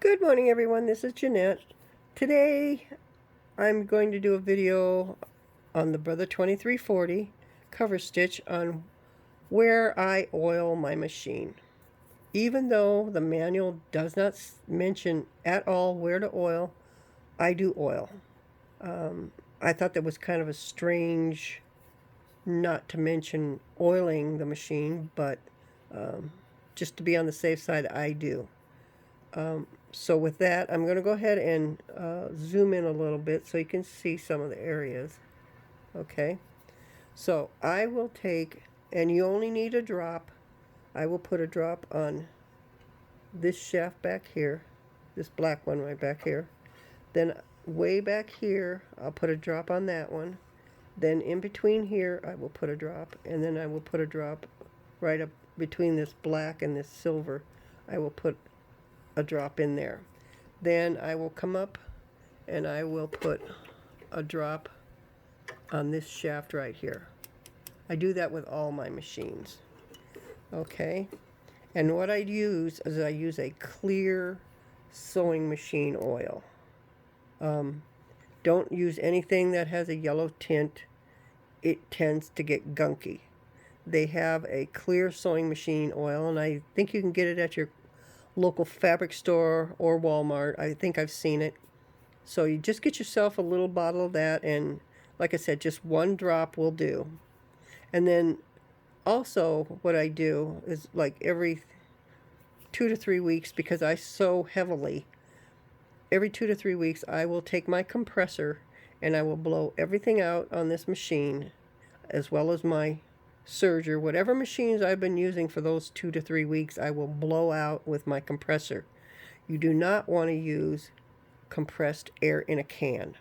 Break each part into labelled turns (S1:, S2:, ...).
S1: Good morning, everyone. This is Jeanette. Today I'm going to do a video on the Brother 2340 cover stitch on where I oil my machine. Even though the manual does not mention at all where to oil, I do oil. I thought that was kind of a strange not to mention oiling the machine, but just to be on the safe side, I do. So with that, I'm going to go ahead and zoom in a little bit so you can see some of the areas. Okay, so I will take, and you only need a drop. I will put a drop on this shaft back here, this black one right back here. Then way back here, I'll put a drop on that one. Then in between here, I will put a drop, and then I will put a drop right up between this black and this silver. I will put a drop in there. Then I will come up and I will put a drop on this shaft right here. I do that with all my machines. Okay, and what I use is I use a clear sewing machine oil. Don't use anything that has a yellow tint. It tends to get gunky. They have a clear sewing machine oil, and I think you can get it at your local fabric store or Walmart. I think I've seen it. So you just get yourself a little bottle of that, and like I said, just one drop will do. And then also what I do is like every 2 to 3 weeks, because I sew heavily, every 2 to 3 weeks I will take my compressor and I will blow everything out on this machine, as well as my serger. Whatever machines I've been using for those 2 to 3 weeks, I will blow out with my compressor. You do not want to use compressed air in a can.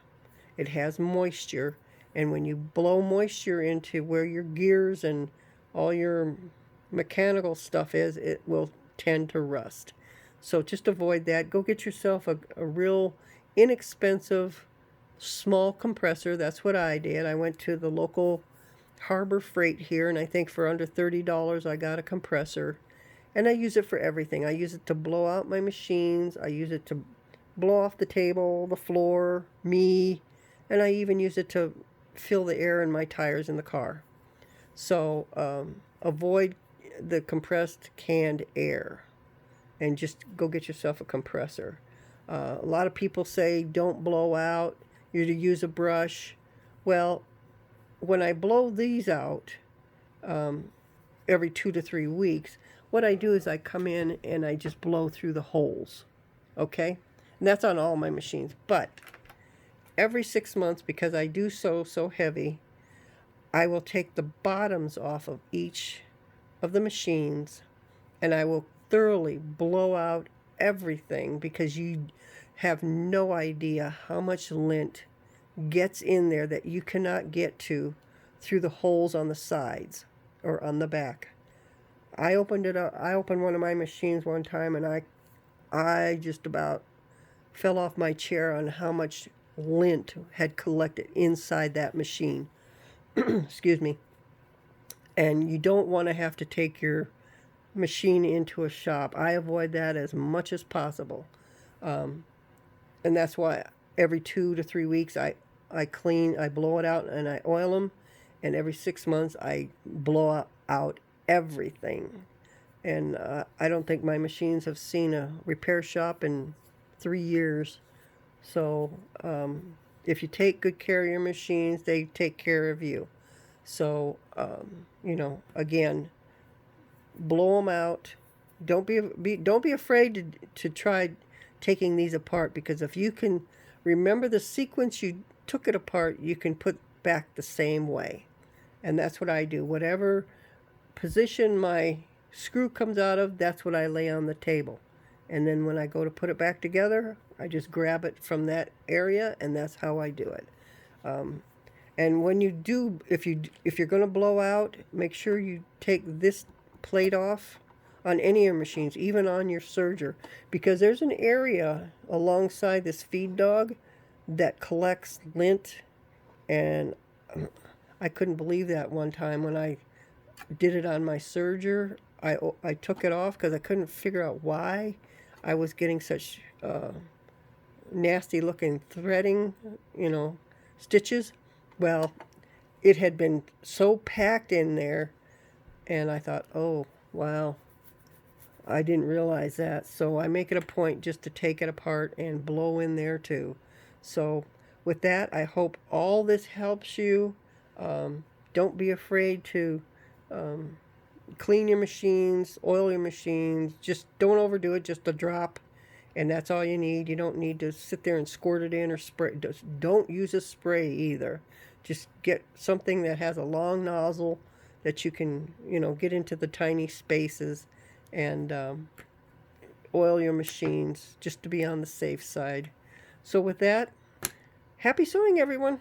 S1: It has moisture, and when you blow moisture into where your gears and all your mechanical stuff is, it will tend to rust. So just avoid that. Go get yourself a real inexpensive small compressor. That's what I did. I went to the local Harbor Freight here, and I think for under $30 I got a compressor, and I use it for everything. I use it to blow out my machines. I use it to blow off the table, the floor, me, and I even use it to fill the air in my tires in the car. So avoid the compressed canned air and just go get yourself a compressor. A lot of people say don't blow out, you're to use a brush. Well, when I blow these out every 2 to 3 weeks, what I do is I come in and I just blow through the holes. Okay? And that's on all my machines. But every 6 months, because I do so heavy, I will take the bottoms off of each of the machines and I will thoroughly blow out everything, because you have no idea how much lint gets in there that you cannot get to through the holes on the sides or on the back. I opened it up. I opened one of my machines one time, and I just about fell off my chair on how much lint had collected inside that machine. Excuse me. And you don't want to have to take your machine into a shop. I avoid that as much as possible. And that's why every 2 to 3 weeks I clean, I blow it out and I oil them. And every 6 months I blow out everything. And I don't think my machines have seen a repair shop in 3 years. So if you take good care of your machines, they take care of you. So, again, blow them out. Don't be afraid to try taking these apart, because if you can remember the sequence you took it apart, you can put back the same way. And that's what I do. Whatever position my screw comes out of, that's what I lay on the table. And then when I go to put it back together, I just grab it from that area, and that's how I do it. And when you do, if you're going to blow out, make sure you take this plate off on any of your machines, even on your serger, because there's an area alongside this feed dog that collects lint, and I couldn't believe that one time when I did it on my serger. I took it off because I couldn't figure out why. I was getting such nasty looking threading, stitches. Well, it had been so packed in there, and I thought, oh, wow, I didn't realize that. So I make it a point just to take it apart and blow in there too. So with that, I hope all this helps you. Don't be afraid to clean your machines, oil your machines. Just don't overdo it, just a drop. And that's all you need. You don't need to sit there and squirt it in or spray. Just don't use a spray either. Just get something that has a long nozzle that you can, get into the tiny spaces and oil your machines just to be on the safe side. So with that, happy sewing, everyone.